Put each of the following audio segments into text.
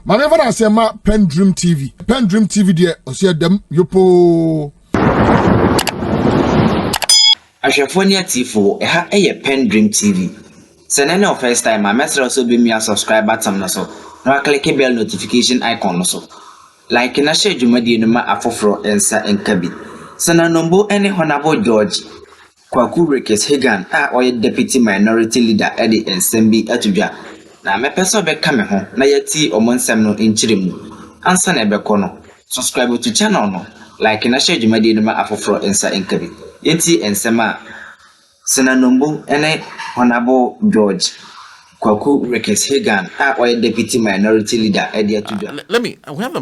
Maneva na sema PENDREAM TV. PENDREAM TV de osia dem yopo. Ashafoni tifo eha eye PENDREAM TV. Sene no first time my message also be me a subscribe button no so. Na click bell notification icon no so. Like na share dwumadi no ma afoforo ensa enkabi. Sene nombo ene Honorable George Kwaku Rekes Hagan oye deputy minority leader Eddie Ensembi atudwa. Na mepeso be kame ho na yati omonsem no enchiremu. Ansa na ebeko no. Subscribe to channel no. Like na share dwumadi no ma afoforo ensa enkabi. Yenti ensema Senanombo ene Honorable George Kwaku Rekes Hagan oye deputy minority leader Eddie atudwa. We have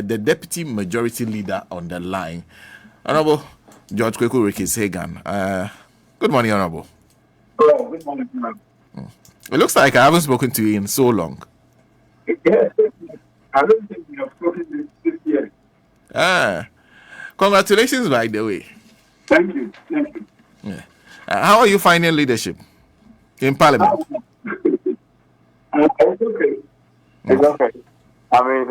the deputy majority leader on the line. Honorable George Kwaku Rekes Hagan. Good morning, Honorable. Oh, good morning, man. It looks like I haven't spoken to you in so long. Yes, I don't think we have spoken this year. Congratulations, by the way. Thank you. Yeah. How are you finding leadership in Parliament? It's okay. It's okay. I mean,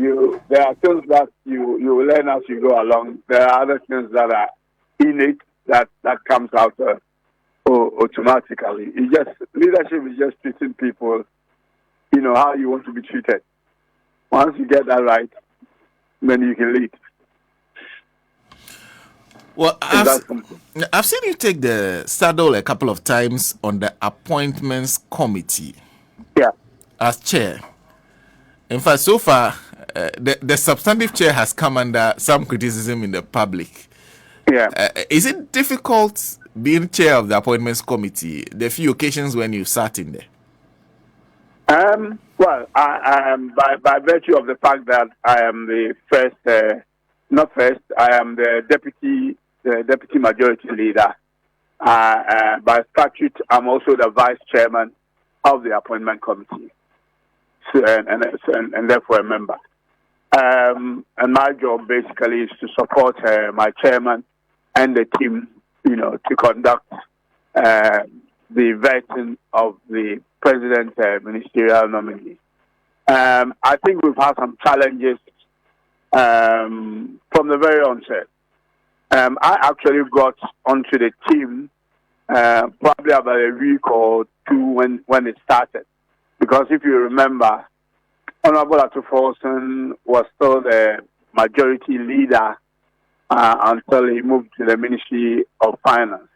you there are things that you learn as you go along. There are other things that are innate that comes out automatically. Leadership is just treating people, how you want to be treated. Once you get that right, then you can lead. Well, I've seen you take the saddle a couple of times on the appointments committee. Yeah. As chair. In fact, so far, the substantive chair has come under some criticism in the public. Yeah. Is it difficult being chair of the appointments committee, the few occasions when you sat in there? Well, I am by virtue of the fact that I am the I am the deputy majority leader. By statute, I'm also the vice chairman of the appointment committee, and therefore a member. And my job basically is to support my chairman and the team, to conduct the vetting of the president's ministerial nominee. I think we've had some challenges from the very onset. I actually got onto the team probably about a week or two when it started. Because if you remember, Honorable Attãck was still the majority leader until he moved to the Ministry of Finance.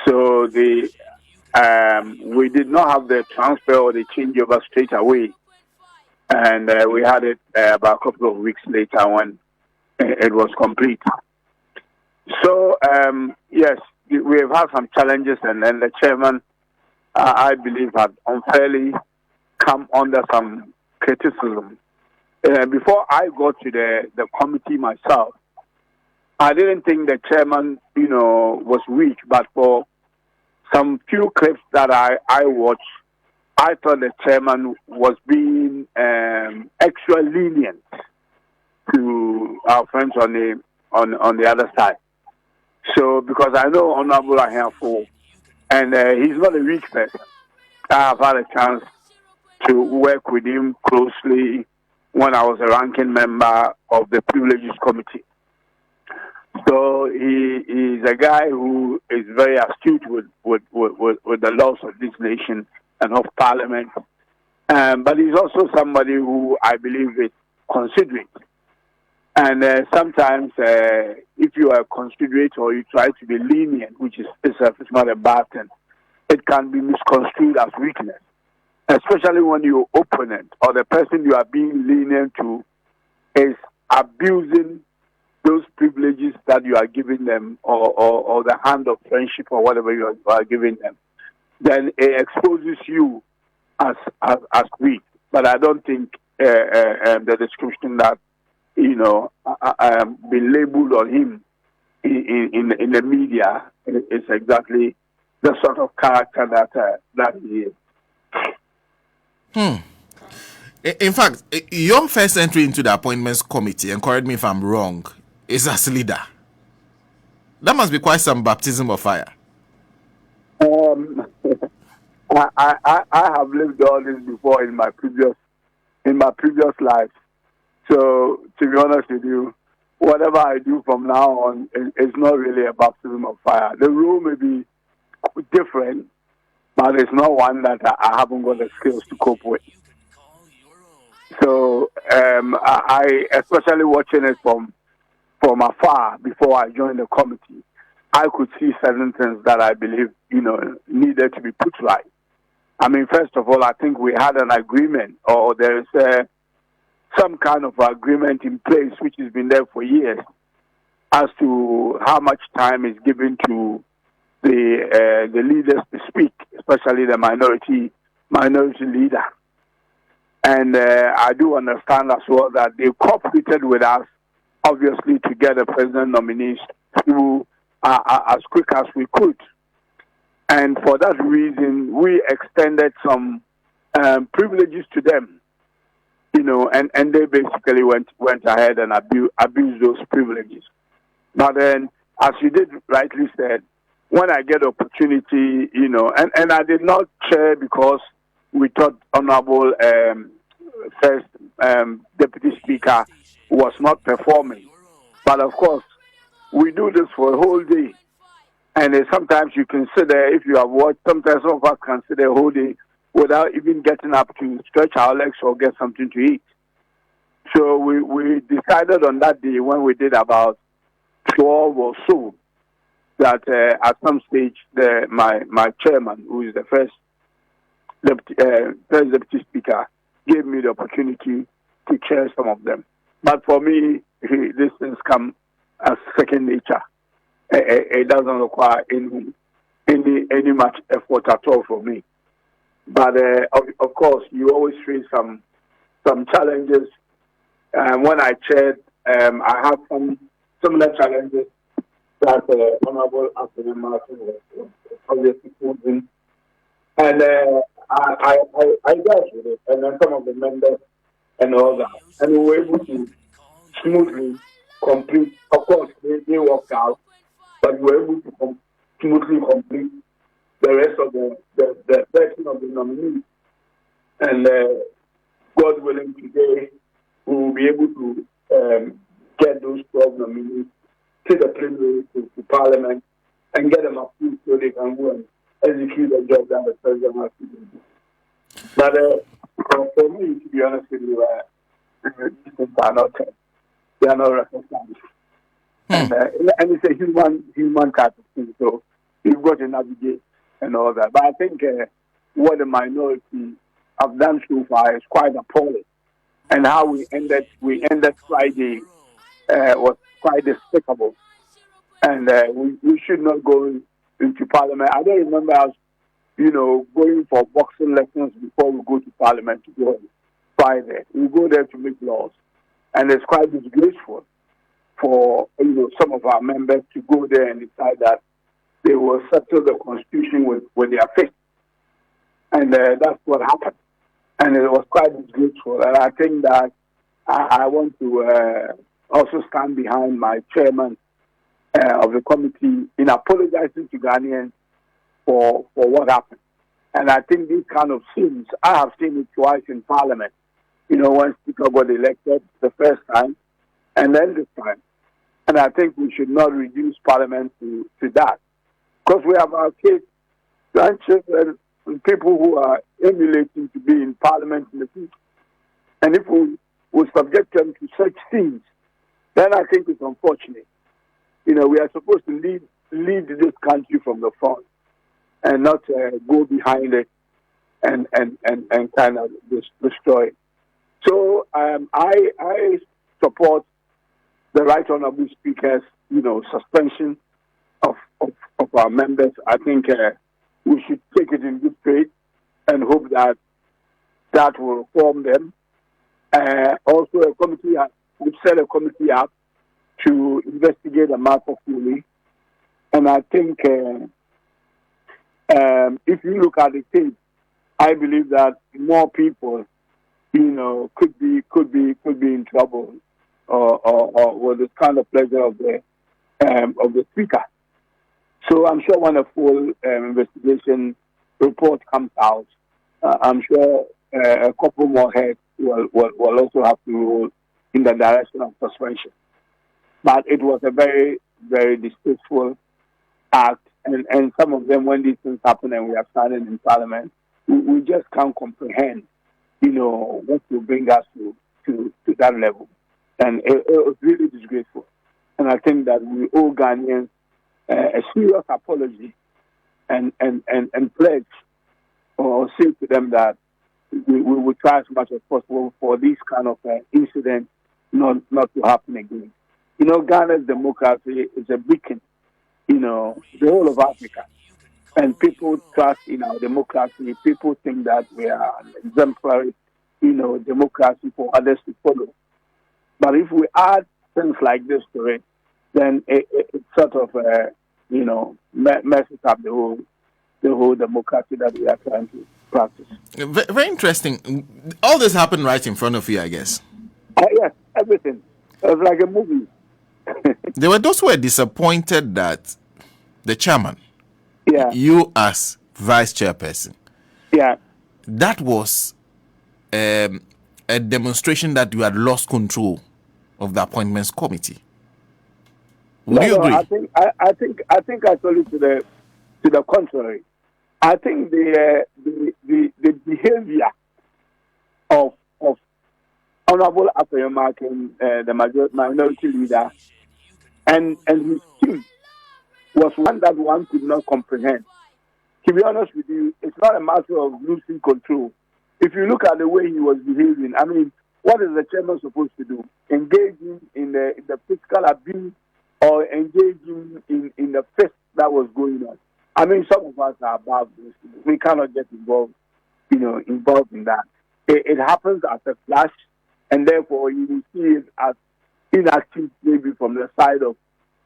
So we did not have the transfer or the changeover straight away. And we had it about a couple of weeks later when it was complete. So, yes, we have had some challenges, and then the chairman, I believe, had unfairly come under some criticism. Before I got to the committee myself, I didn't think the chairman, was weak, but for some few clips that I watched, I thought the chairman was being extra lenient to our friends on the other side. So, because I know Honorable Ahafo, and he's not a weak person. I have had a chance to work with him closely when I was a ranking member of the Privileges Committee. So he's a guy who is very astute with the laws of this nation and of Parliament. But he's also somebody who I believe is considerate. And sometimes if you are considerate or you try to be lenient, which is not a bad thing, it can be misconstrued as weakness, especially when your opponent or the person you are being lenient to is abusing those privileges that you are giving them or the hand of friendship or whatever you are giving them. Then it exposes you as weak. But I don't think the description that been labeled on him in the media is exactly the sort of character that he is. In fact, your first entry into the appointments committee, and correct me if I'm wrong, is as leader. That must be quite some baptism of fire. I have lived all this before in my previous life. So to be honest with you, whatever I do from now on is not really a baptism of fire. The rule may be different, but it's not one that I haven't got the skills to cope with. So I especially watching it from afar before I joined the committee, I could see certain things that I believe, needed to be put right. I mean, first of all, I think we had an agreement, or there is some kind of agreement in place which has been there for years as to how much time is given to the leaders to speak, especially the minority leader. And I do understand as well that they cooperated with us, obviously, to get the president nominees through as quick as we could. And for that reason, we extended some privileges to them, and they basically went ahead and abused those privileges. But then, as you did rightly said, when I get opportunity, and I did not chair because we thought Honorable First Deputy Speaker was not performing. But of course, we do this for a whole day. And sometimes you consider, if you have watched, sometimes some of us consider a whole day without even getting up to stretch our legs or get something to eat. So we decided on that day when we did about 12 or so that at some stage my chairman, who is the first deputy speaker, gave me the opportunity to chair some of them. But for me, these things come as second nature. It doesn't require any much effort at all for me. But of course, you always face some challenges. When I chaired, I had some similar challenges that Honorable Anthony Martin was obviously posing, and I dealt with it, and then some of the members and all that, and we were able to smoothly complete. Of course, they worked out, but we were able to smoothly complete the rest of the version of the nominees. And God willing, today we will be able to get those 12 nominees to the plenary to Parliament and get them approved so they can go and execute the job that the president has to do. But for me, to be honest with you, these things are not recognized. And it's a human type of thing, so you've got to navigate and all that. But I think what the minority have done so far is quite appalling. And how we ended Friday was quite despicable. And we should not go into Parliament. I don't remember us, going for boxing lessons before we go to Parliament to go and fight there. We go there to make laws. And it's quite disgraceful for some of our members to go there and decide that they will settle the Constitution with their fist. And that's what happened. And it was quite disgraceful. And I think that I want to also stand behind my chairman of the committee in apologizing to Ghanaians for what happened. And I think these kind of scenes, I have seen it twice in Parliament. When Speaker got elected the first time and then this time. And I think we should not reduce Parliament to that. Because we have our kids, grandchildren, and people who are emulating to be in Parliament in the future. And if we subject them to such things, then I think it's unfortunate. We are supposed to lead this country from the front and not go behind it and kind of destroy it. So I support the Right Honourable Speaker's, suspension of our members. I think we should take it in good faith and hope that will reform them. Also, we've set a committee up to investigate the matter fully. And I think if you look at the case, I believe that more people, could be in trouble or with this kind of pleasure of the speaker. So I'm sure when a full investigation report comes out, I'm sure a couple more heads will also have to roll in the direction of suspension. But it was a very, very distasteful act, and some of them, when these things happen and we are standing in Parliament, we just can't comprehend, what will bring us to that level. And it was really disgraceful. And I think that we owe Ghanaians a serious apology and pledge or say to them that we will try as much as possible for these kind of incidents not to happen again. Ghana's democracy is a beacon, the whole of Africa. And people trust in our democracy. People think that we are an exemplary, democracy for others to follow. But if we add things like this to it, then it sort of, messes up the whole democracy that we are trying to practice. Very interesting. All this happened right in front of you, I guess. Yes, everything. It was like a movie. There were those who were disappointed that the chairman, you as vice chairperson, that was a demonstration that you had lost control of the appointments committee. Would you agree? I think actually to the contrary. I think the behavior of Honorable Attãck, the minority leader, and his team was one that one could not comprehend. To be honest with you, it's not a matter of losing control. If you look at the way he was behaving, I mean, what is the chairman supposed to do? Engaging in the physical abuse or engaging in the fist that was going on? I mean, some of us are above this. We cannot get involved in that. It happens as a flash, and therefore you will see it as inactive maybe from the side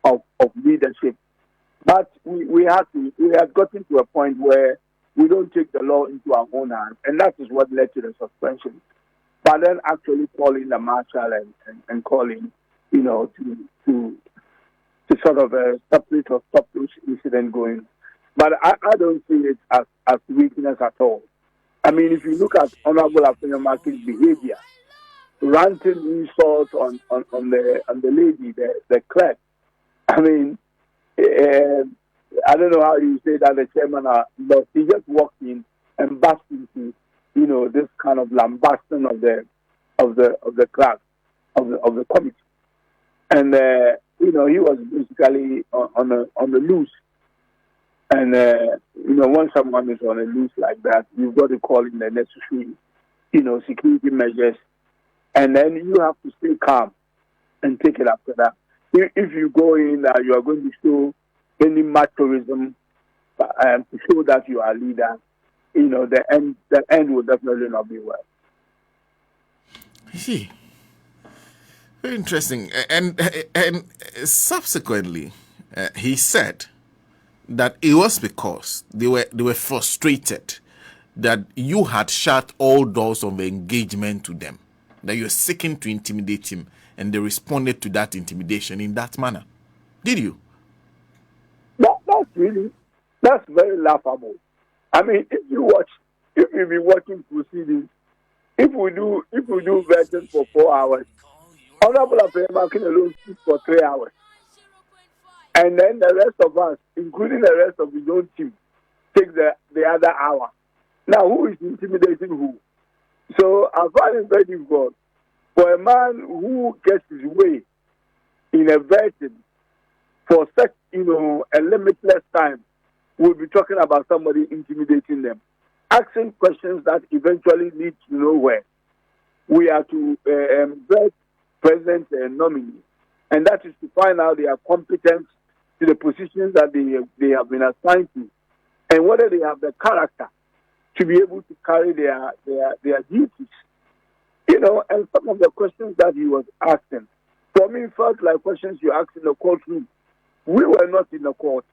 of leadership. But we have gotten to a point where we don't take the law into our own hands, and that is what led to the suspension. But then actually calling the marshal and calling, to sort of separate or stop those incidents going. But I don't see it as weakness at all. I mean, if you look at Honorable Attãck's behavior, ranting insults on the lady, the clerk. I mean, I don't know how you say that the chairman, but he just walked in and burst into, this kind of lambasting of the class of the committee, and he was basically on the loose. And when someone is on a loose like that, you've got to call in the necessary, security measures, and then you have to stay calm and take it after that. If you go in, you are going to show any machoism to show that you are a leader. The end will definitely not be well. I see. Very interesting. And subsequently, he said that it was because they were frustrated that you had shut all doors of engagement to them, that you were seeking to intimidate him, and they responded to that intimidation in that manner. Did you? That's very laughable. I mean, if you be watching proceedings, if we do vetting for 4 hours, Honorable Attãck can alone speak for 3 hours. And then the rest of us, including the rest of his own team, take the other hour. Now, who is intimidating who? So I find it very difficult for a man who gets his way in a vetting for such, a limitless time. We'll be talking about somebody intimidating them, asking questions that eventually lead to nowhere. We are to vet president nominee, and that is to find out their competence to the positions that they have been assigned to, and whether they have the character to be able to carry their duties. And some of the questions that he was asking, for me, felt like questions you asked in the courtroom. We were not in the court.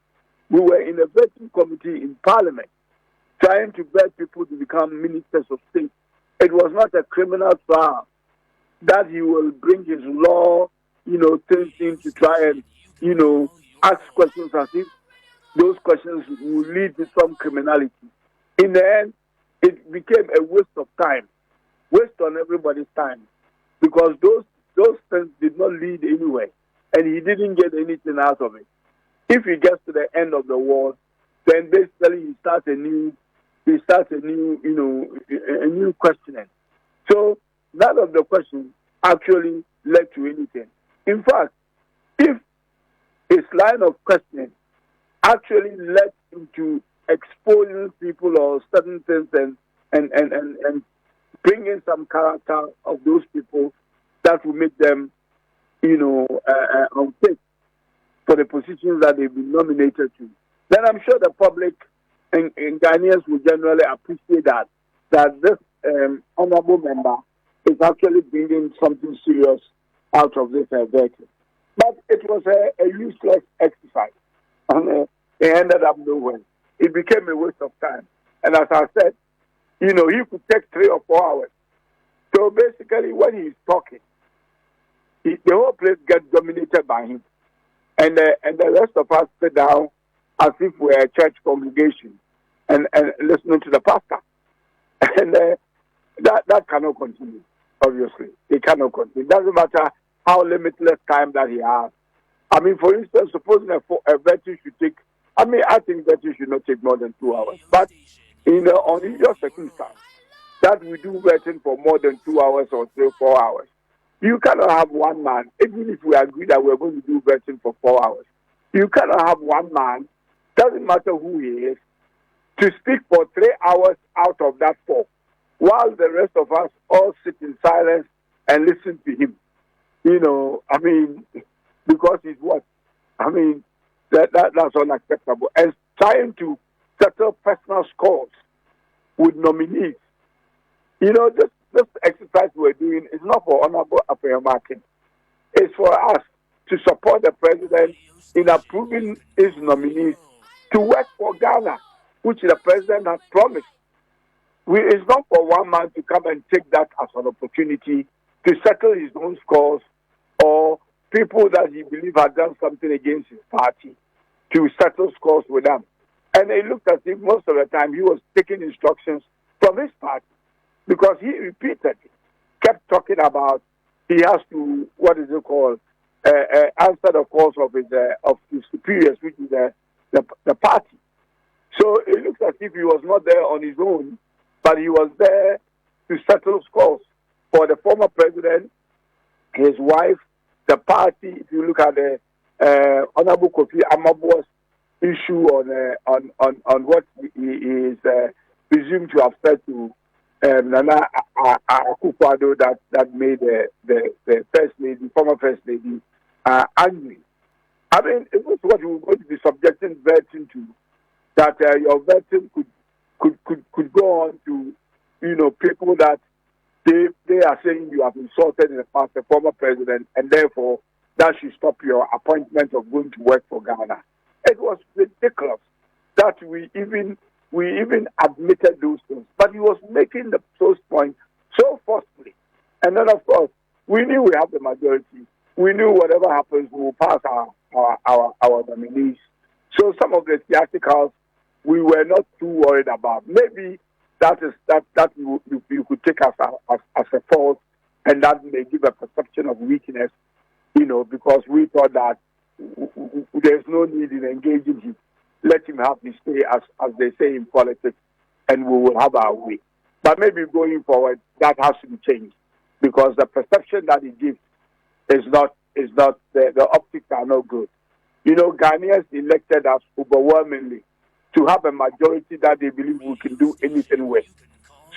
We were in a vetting committee in Parliament, trying to vet people to become ministers of state. It was not a criminal trial that he will bring his law, things in to try and, ask questions as if those questions will lead to some criminality. In the end, it became a waste of time, waste on everybody's time, because those things did not lead anywhere, and he didn't get anything out of it. If he gets to the end of the war, then basically he starts a new, a new questioning. So none of the questions actually led to anything. In fact, if his line of questioning actually led into exposing people or certain things and bringing some character of those people that will make them, unfit for the positions that they've been nominated to, then I'm sure the public and Ghanaians will generally appreciate that this honorable member is actually bringing something serious out of this verdict. But it was a useless exercise, and it ended up nowhere. It became a waste of time. And as I said, he could take 3 or 4 hours. So basically, when he's talking, the whole place gets dominated by him. And the rest of us sit down as if we're a church congregation and listening to the pastor. And that cannot continue, obviously. It cannot continue. It doesn't matter how limitless time that he has. I mean, for instance, supposing a veteran should take, I think veterans should not take more than 2 hours. But in the unusual circumstance that we do vetting for more than 2 hours or 3 or 4 hours, you cannot have one man, even if we agree that we're going to do vetting for 4 hours, you cannot have one man, doesn't matter who he is, to speak for 3 hours out of that 4, while the rest of us all sit in silence and listen to him. Because he's what? That's unacceptable. And trying to settle personal scores with nominees. This exercise we're doing is not for Honorable Attãck. It's for us to support the president in approving his nominees to work for Ghana, which the president has promised. It's not for one man to come and take that as an opportunity to settle his own scores or people that he believes have done something against his party to settle scores with them. And it looked as if most of the time he was taking instructions from his party, because he repeatedly kept talking about he has to, answer the calls of his superiors, which is the party. So it looks as if he was not there on his own, but he was there to settle scores for the former president, his wife, the party. If you look at the Honorable Kofi Amabo's issue on what he is presumed to have said to Nana Akufo-Addo that made the first lady, former first lady, angry. It was what we were going to be subjecting vetting to, that your vetting could go on to, people that they are saying you have insulted in the past the former president, and therefore that should stop your appointment of going to work for Ghana. It was ridiculous that we even admitted those things. But he was making those points so forcefully. And then, of course, we knew we have the majority. We knew whatever happens, we will pass our nominees. So some of the theatricals we were not too worried about. Maybe that you could take as a fault, and that may give a perception of weakness, because we thought that there's no need in engaging him. Let him have his say, as they say in politics, and we will have our way. But maybe going forward, that has to be changed, because the perception that he gives is not the optics are not good. Ghanaians elected us overwhelmingly to have a majority that they believe we can do anything with.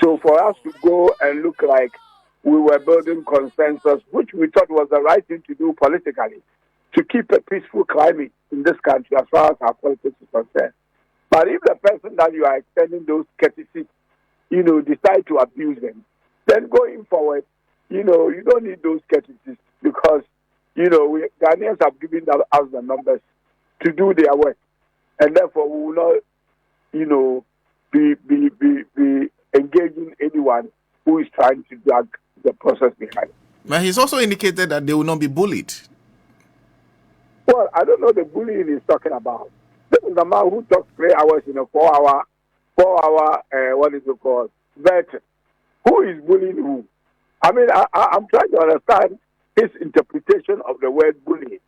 So for us to go and look like we were building consensus, which we thought was the right thing to do politically, to keep a peaceful climate in this country as far as our politics is concerned. But if the person that you are extending those courtesies, decide to abuse them, then going forward, you don't need those courtesies, because, Ghanaians have given us the numbers to do their work. And therefore, we will not, be engaging anyone who is trying to drag the process behind. But he's also indicated that they will not be bullied. Well, I don't know the bullying he's talking about. This is the man who talks 3 hours in a 4-hour for our, what is it called, veteran. Who is bullying who? I mean, I'm trying to understand his interpretation of the word bullying.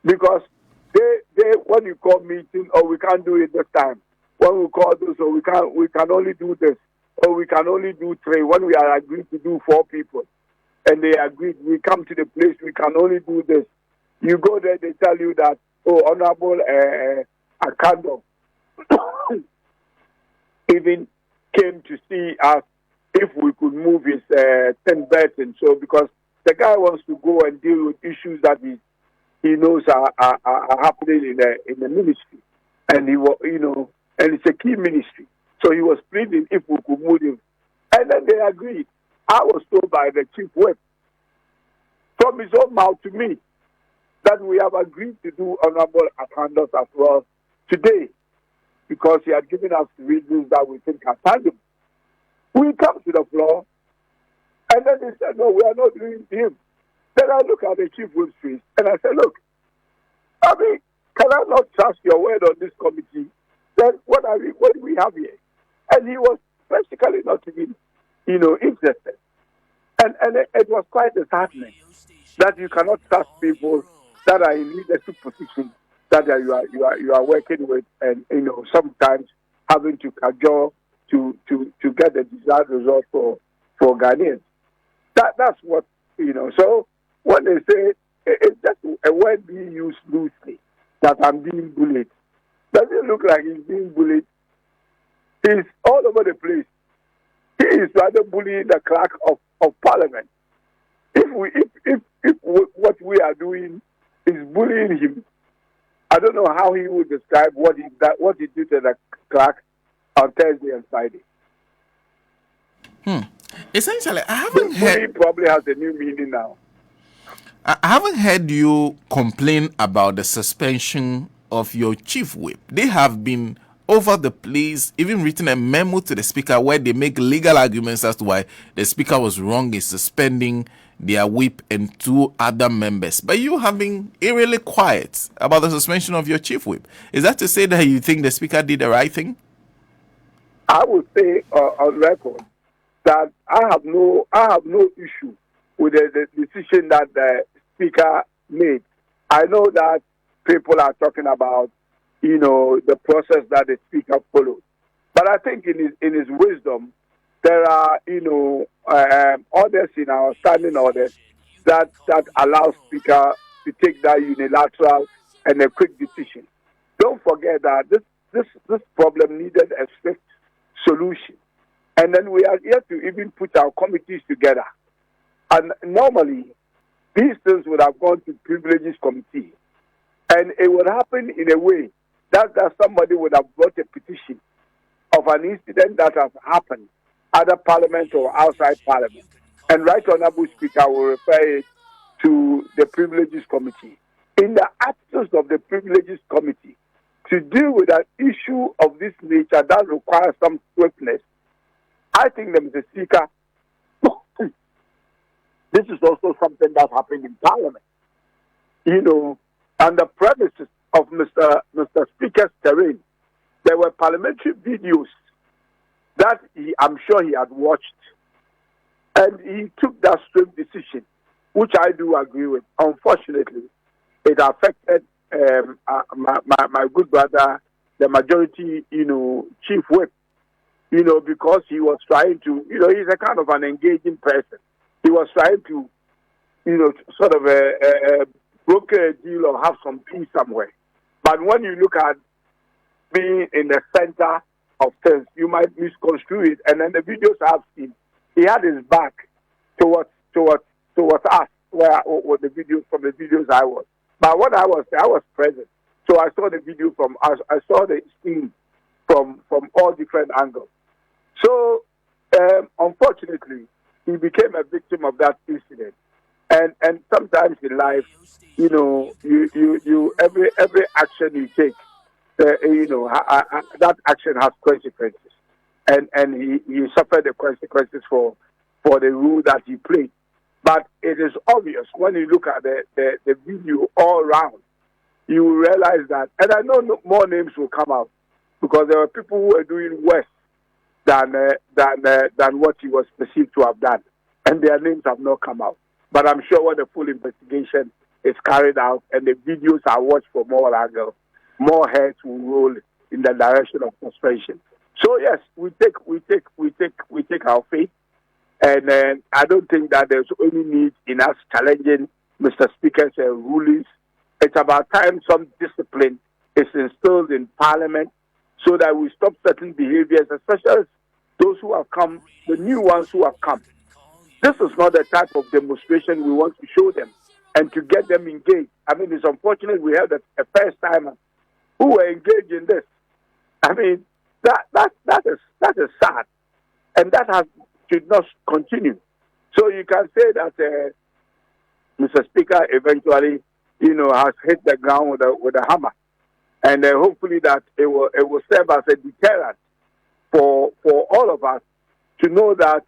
Because they when you call meeting, or we can't do it this time. When we call this, or we can only do this, or we can only do 3. When we are agreed to do 4 people, and they agreed, we come to the place, we can only do this. You go there, they tell you that, oh, Honorable Annoh even came to see us if we could move his 10 beds. And so, because the guy wants to go and deal with issues that he knows are happening in the ministry, and he was, and it's a key ministry. So he was pleading if we could move him, and then they agreed. I was told by the chief whip from his own mouth to me that we have agreed to do Honorable Attãck as well today, because he had given us reasons that we think are tangible. We come to the floor, and then they said, no, we are not doing him. Then I look at the chief whip's face, and I said, look, I mean, can I not trust your word on this committee? Then what do we have here? And he was basically not even, interested. And it was quite disheartening that you cannot trust people that are in leadership positions that you are working with, and sometimes having to cajole to get the desired result for Ghanaians. That's what So when they say it's just a word being used loosely, that I'm being bullied, doesn't look like he's being bullied. He's all over the place. He is rather bullying the clerk of Parliament. If what we are doing is bullying him, I don't know how he would describe what he did to the clerk on Thursday and Friday. Essentially, I haven't heard. Bullying probably has a new meaning now. I haven't heard you complain about the suspension of your chief whip. They have been over the place, even written a memo to the speaker where they make legal arguments as to why the speaker was wrong in suspending their whip and 2 other members. But you have been eerily quiet about the suspension of your chief whip. Is that to say that you think the speaker did the right thing? I would say on record that I have no issue with the decision that the speaker made. I know that people are talking about the process that the speaker followed, but I think in his wisdom, there are orders in our standing orders that allow speaker to take that unilateral and a quick decision. Don't forget that this problem needed a swift solution, and then we are yet to even put our committees together. And normally, these things would have gone to privileges committee, and it would happen in a way that somebody would have brought a petition of an incident that has happened, either Parliament or outside Parliament, and Right Honourable Speaker will refer it to the privileges committee. In the absence of the privileges committee to deal with an issue of this nature that requires some swiftness, I think that Mr. Speaker, this is also something that happened in Parliament. On the premises of Mr. Speaker's terrain, there were parliamentary videos that I'm sure he had watched, and he took that swift decision, which I do agree with. Unfortunately, it affected my good brother, the majority, chief whip, because he was trying to, he's a kind of an engaging person. He was trying to, sort of broker a deal or have some peace somewhere. But when you look at being in the center of things, you might misconstrue it. And then the videos I've seen, he had his back towards us, where the videos from the videos I was. But what I was present, so I saw the video from us. I saw the scene from all different angles. So unfortunately, he became a victim of that incident. And sometimes in life, you every action you take, that action has consequences, and he suffered the consequences for the role that he played. But it is obvious when you look at the video all round, you will realize that, and I know more names will come out, because there were people who were doing worse than what he was perceived to have done, and their names have not come out. But I'm sure when the full investigation is carried out and the videos are watched from all angles, more heads will roll in the direction of suspension. So yes, we take our faith, and I don't think that there's any need in us challenging Mr. Speaker's rulings. It's about time some discipline is instilled in Parliament so that we stop certain behaviors, especially those who have come, the new ones who have come. This is not the type of demonstration we want to show them and to get them engaged. I mean, it's unfortunate we have a first-timer who were engaged in this. I mean, that is sad, and that should not continue. So you can say that Mr. Speaker eventually, has hit the ground with a hammer, and hopefully that it will serve as a deterrent for all of us to know that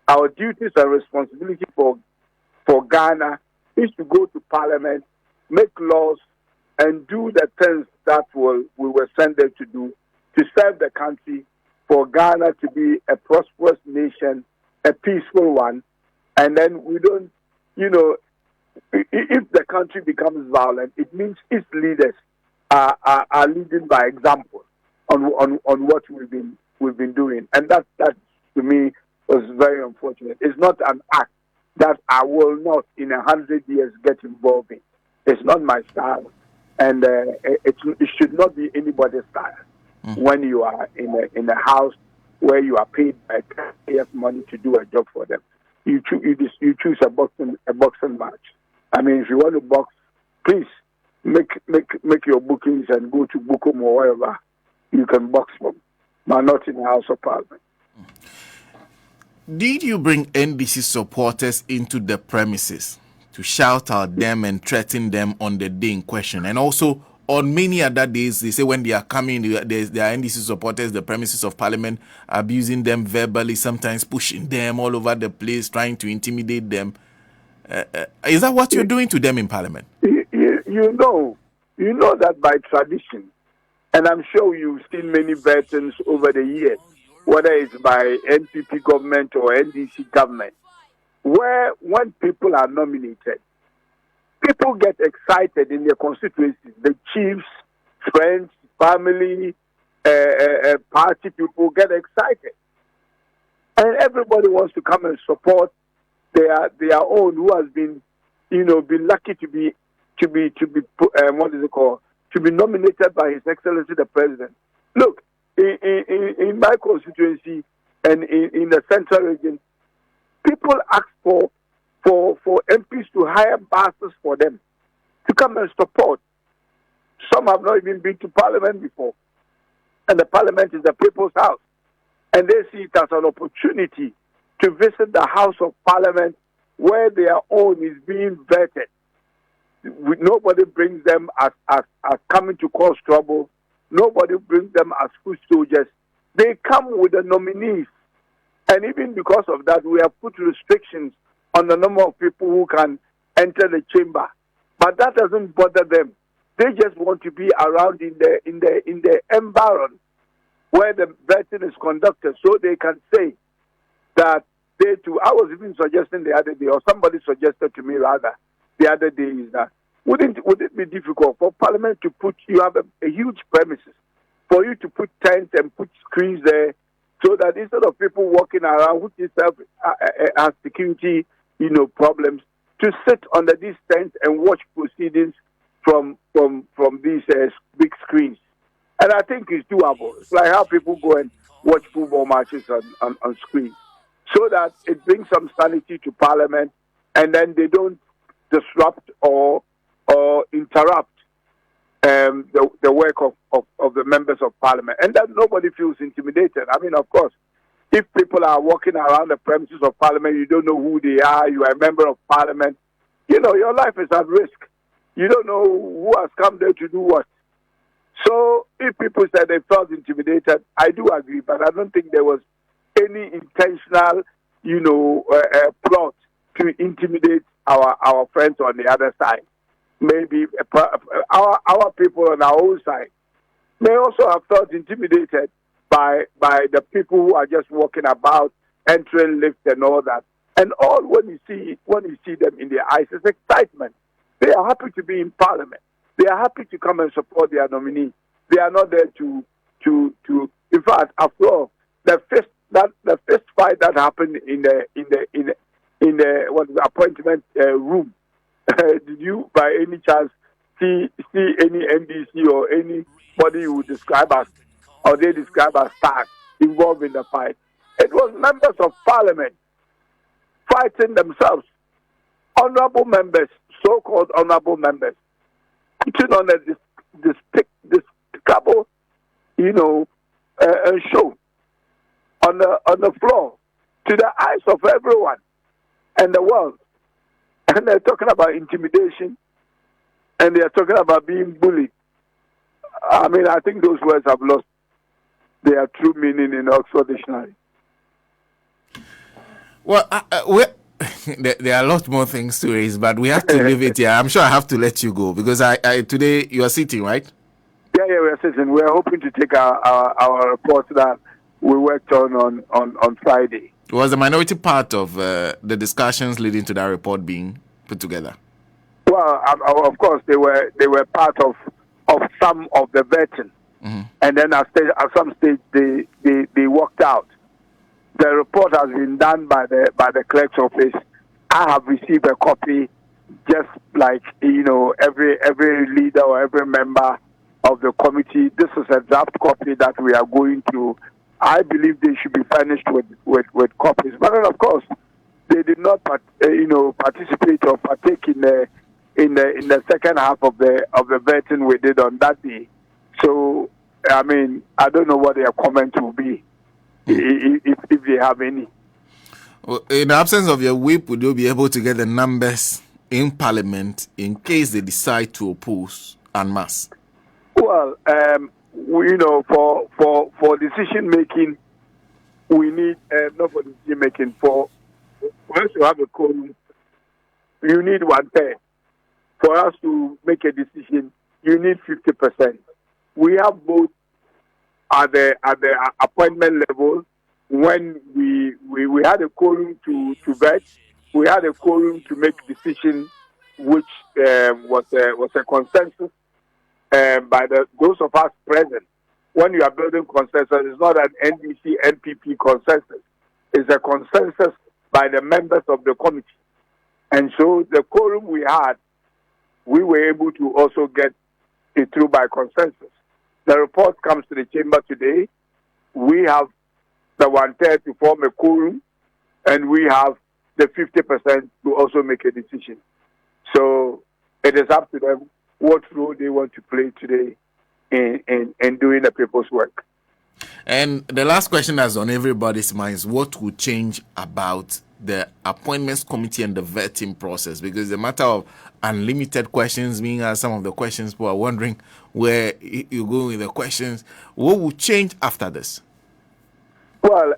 our duties and responsibility for Ghana is to go to Parliament, make laws, and do the things that we were sent there to do, to serve the country, for Ghana to be a prosperous nation, a peaceful one. And then we don't, if the country becomes violent, it means its leaders are leading by example on what we've been doing. And that to me was very unfortunate. It's not an act that I will not in 100 years get involved in. It's not my style, and it should not be anybody's style. When you are in a house where you are paid by taxpayers' money to do a job for them, you choose a boxing match. I mean, if you want to box, please make your bookings and go to Bukom or wherever you can box from, but not in the House of Parliament. Did you bring NDC supporters into the premises to shout at them and threaten them on the day in question? And also, on many other days, they say when they are coming, there are NDC supporters, the premises of Parliament, abusing them verbally, sometimes pushing them all over the place, trying to intimidate them. Is that what you're doing to them in Parliament? You know that by tradition, and I'm sure you've seen many veterans over the years, whether it's by NPP government or NDC government, where when people are nominated, people get excited in their constituencies. The chiefs, friends, family, party people get excited, and everybody wants to come and support their own who has been, been lucky to be nominated by His Excellency the President. Look, in my constituency and in the central region, people ask for MPs to hire buses for them to come and support. Some have not even been to Parliament before, and the Parliament is the people's house, and they see it as an opportunity to visit the House of Parliament where their own is being vetted. Nobody brings them as coming to cause trouble. Nobody brings them as foot soldiers. They come with the nominees. And even because of that, we have put restrictions on the number of people who can enter the chamber. But that doesn't bother them. They just want to be around in the environment where the vetting is conducted, so they can say that they too. I was even suggesting the other day, or somebody suggested to me rather the other day, is that would it be difficult for Parliament to put, you have a huge premises, for you to put tents and put screens there, so that instead of people walking around, which itself has security, problems, to sit under these tents and watch proceedings from these big screens. And I think it's doable. It's like how people go and watch football matches on screens, so that it brings some sanity to Parliament, and then they don't disrupt or interrupt the work of the members of Parliament, and that nobody feels intimidated. I mean, of course, if people are walking around the premises of Parliament, you don't know who they are, you are a member of Parliament, your life is at risk. You don't know who has come there to do what. So if people said they felt intimidated, I do agree, but I don't think there was any intentional, plot to intimidate our friends on the other side. Maybe our people on our own side, may also have felt intimidated by the people who are just walking about, entering lifts and all that. And all when you see them in their eyes is excitement. They are happy to be in Parliament. They are happy to come and support their nominee. They are not there to. In fact, after all, the fist fight that happened in the appointment room. Did you, by any chance, see any NDC or anybody who describe as or they describe as staff involved in the fight? It was members of Parliament fighting themselves, honourable members, so-called honourable members, putting on a despicable, show on the floor to the eyes of everyone and the world. And they're talking about intimidation, and they're talking about being bullied. I mean, I think those words have lost their true meaning in Oxford Dictionary. Well, there are a lot more things to raise, but we have to leave it here. I'm sure I have to let you go because I today you are sitting, right? Yeah, we are sitting. We are hoping to take our report that we worked on Friday. Was the minority part of the discussions leading to that report being put together? Well, of course, they were part of some of the vetting, and then at some stage they walked out. The report has been done by the clerk's office. I have received a copy, just like every leader or every member of the committee. This is a draft copy that we are going to. I believe they should be furnished with copies. But then, of course, they did not participate or partake in the second half of the vetting we did on that day. So, I mean, I don't know what their comment will be. If they have any. Well, in the absence of your whip, would you be able to get the numbers in Parliament in case they decide to oppose en masse? Well, for decision making, we need not for decision making. For us to have a quorum, you need 1/3. For us to make a decision, you need 50%. We have both. At the appointment level, when we had a quorum to vet, we had a quorum to make decision, which was a consensus by those of us present. When you are building consensus, it's not an NDC NPP consensus; it's a consensus by the members of the committee. And so the quorum we had, we were able to also get it through by consensus. The report comes to the chamber today. We have the 1/3 to form a quorum, and we have the 50% to also make a decision. So it is up to them what role they want to play today in doing the people's work. And the last question that's on everybody's minds: what will change about the appointments committee and the vetting process? Because the matter of unlimited questions being asked, some of the questions people are wondering where you go with the questions. What will change after this? Well,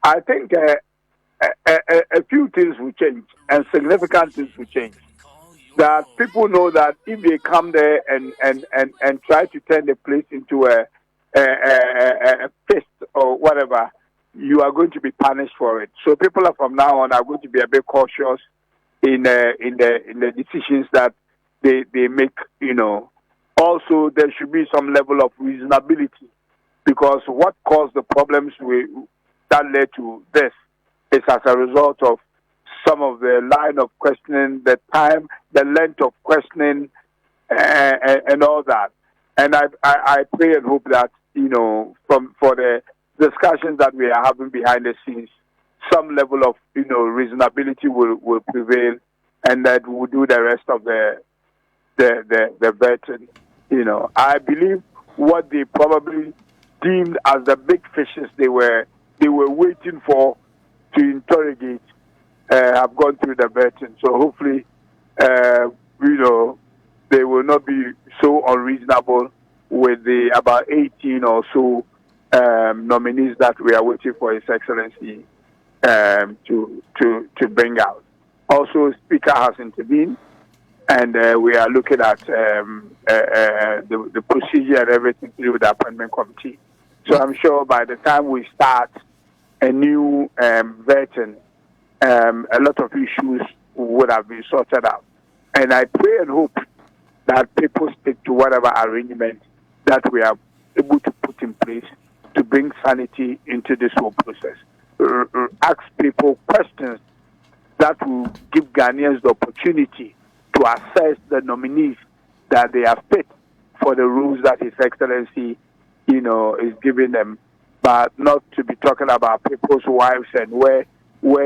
I think a few things will change, and significant things will change. That people know that if they come there and try to turn the place into a fist or whatever, you are going to be punished for it. So people are from now on are going to be a bit cautious in the decisions that they make. Also, there should be some level of reasonability, because what caused the problems that led to this is as a result of some of the line of questioning, the time, the length of questioning, and all that. And I pray and hope that for the discussions that we are having behind the scenes, some level of reasonability will prevail, and that we'll do the rest of the vetting. I believe what they probably deemed as the big fishes they were waiting for to interrogate have gone through the vetting. So hopefully, they will not be so unreasonable with the about 18 or so nominees that we are waiting for His Excellency to bring out. Also, Speaker has intervened, and we are looking at the procedure and everything to do with the appointment committee. So I'm sure by the time we start a new vetting, a lot of issues would have been sorted out. And I pray and hope that people stick to whatever arrangement that we are able to put in place to bring sanity into this whole process. Ask people questions that will give Ghanaians the opportunity to assess the nominees that they are fit for the rules that His Excellency, is giving them, but not to be talking about people's wives and where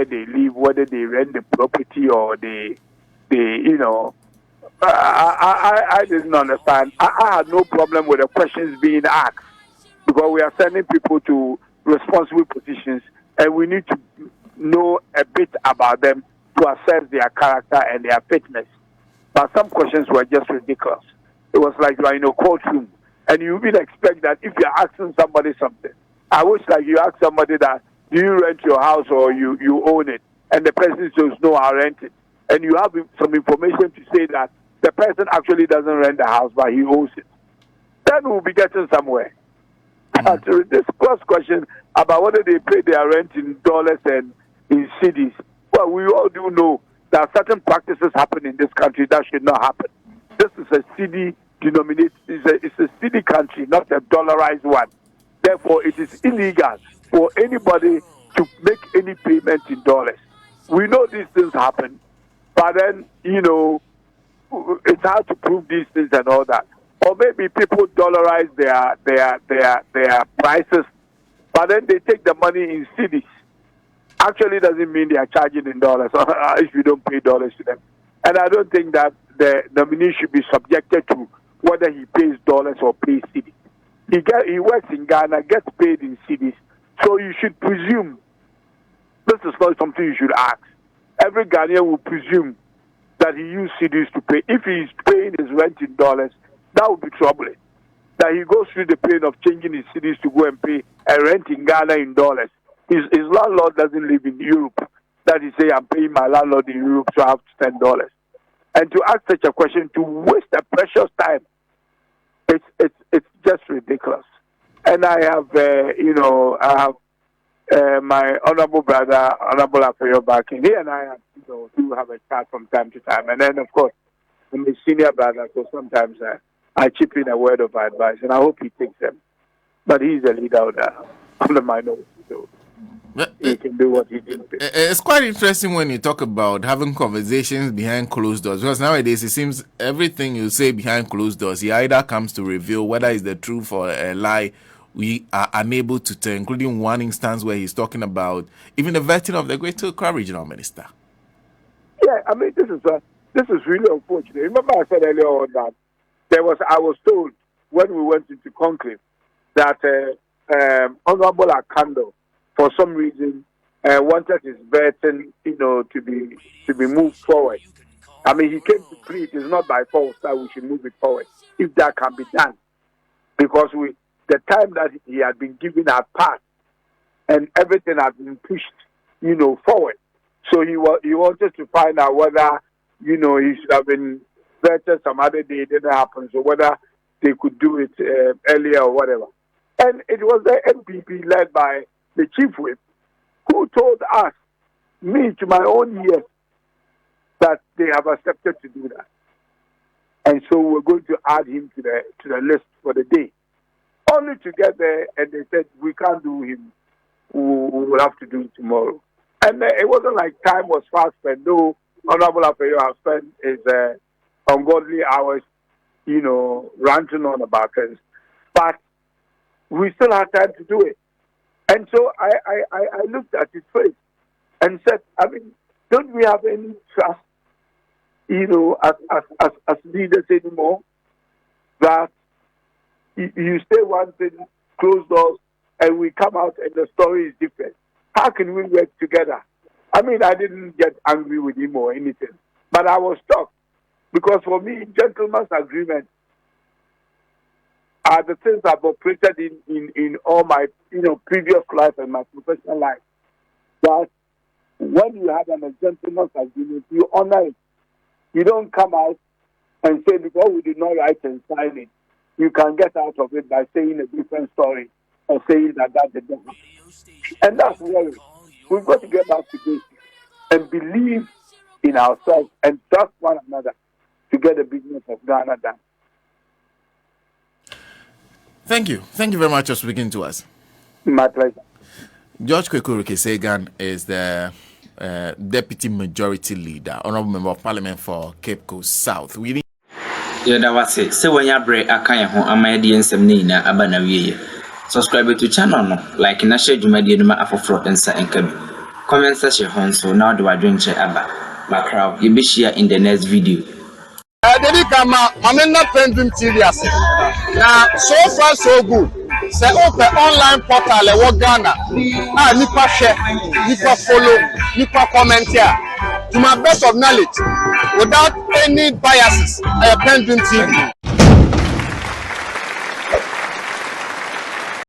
they live, whether they rent the property or they I didn't understand. I had no problem with the questions being asked because we are sending people to responsible positions and we need to know a bit about them to assess their character and their fitness. But some questions were just ridiculous. It was like you are in a courtroom and you would expect that if you're asking somebody something, I wish like you ask somebody that, do you rent your house or you own it? And the person says, no, I rent it. And you have some information to say that the person actually doesn't rent the house, but he owns it. Then we'll be getting somewhere. This first question about whether they pay their rent in dollars and in cities, well, we all do know that certain practices happen in this country that should not happen. This is a city denominated, it's a city country, not a dollarized one. Therefore, it is illegal for anybody to make any payment in dollars. We know these things happen, but then, it's hard to prove these things and all that. Or maybe people dollarize their prices, but then they take the money in cedis. Actually, doesn't mean they are charging in dollars if you don't pay dollars to them. And I don't think that the nominee should be subjected to whether he pays dollars or pays cedis. He works in Ghana, gets paid in cedis, so you should presume. This is not something you should ask. Every Ghanaian will presume that he used cedis to pay. If he is paying his rent in dollars, that would be troubling. That he goes through the pain of changing his cedis to go and pay a rent in Ghana in dollars. His landlord doesn't live in Europe. That he say, I'm paying my landlord in Europe, so I have to spend dollars. And to ask such a question, to waste a precious time, it's just ridiculous. And I have, my honorable brother, Honorable Affair back in here, and I do have a chat from time to time. And then, of course, I'm a senior brother, so sometimes I chip in a word of advice, and I hope he takes them. But he's a leader of the minority, so he can do what he did. It's quite interesting when you talk about having conversations behind closed doors, because nowadays it seems everything you say behind closed doors, he either comes to reveal whether it's the truth or a lie. We are unable to tell, including one instance where he's talking about even the vetting of the Greater Accra Regional Minister. Yeah, I mean, this is really unfortunate. Remember I said earlier on that I was told when we went into conclave that Honorable Akando, for some reason, wanted his vetting, to be moved forward. I mean, he came to plead. It's not by force that we should move it forward, if that can be done, because the time that he had been given had passed, and everything had been pushed, forward. So he wanted to find out whether, he should have been vetted some other day. It didn't happen. So whether they could do it earlier or whatever. And it was the MPP led by the chief whip who told us, me to my own ears, that they have accepted to do that. And so we're going to add him to the list for the day. Only to get there, and they said, we can't do him. We will have to do it tomorrow. And it wasn't like time was fast spent. No, Honorable Affair has spent his ungodly hours, ranting on about things. But we still had time to do it. And so I looked at his face and said, I mean, don't we have any trust, as leaders anymore, that you say one thing, close doors, and we come out and the story is different? How can we work together? I mean, I didn't get angry with him or anything, but I was shocked, because for me, gentleman's agreement are the things I've operated in all my previous life and my professional life. But when you have a gentleman's agreement, you honor it. You don't come out and say because we did not write and sign it, you can get out of it by saying a different story or saying that did not happen. And that's worrying. We've got to get back to basics and believe in ourselves and trust one another to get the business of Ghana done. Thank you. Thank you very much for speaking to us. My pleasure. George Kwekuruke-Segan is the Deputy Majority Leader, Honorable Member of Parliament for Cape Coast South. That was it. So when you break a kind of Amadian Abana, subscribe to channel, like in a shade you made for fraud and comment section. So now do I drink Abba? My crowd, you'll be share in the next video. Dedi kama mamena PENDREAM TV ase. Na so far so good. Say open online portal e wo Ghana. Nipa share, nipa follow, nipa comment here. To my best of knowledge, without any biases, PENDREAM TV.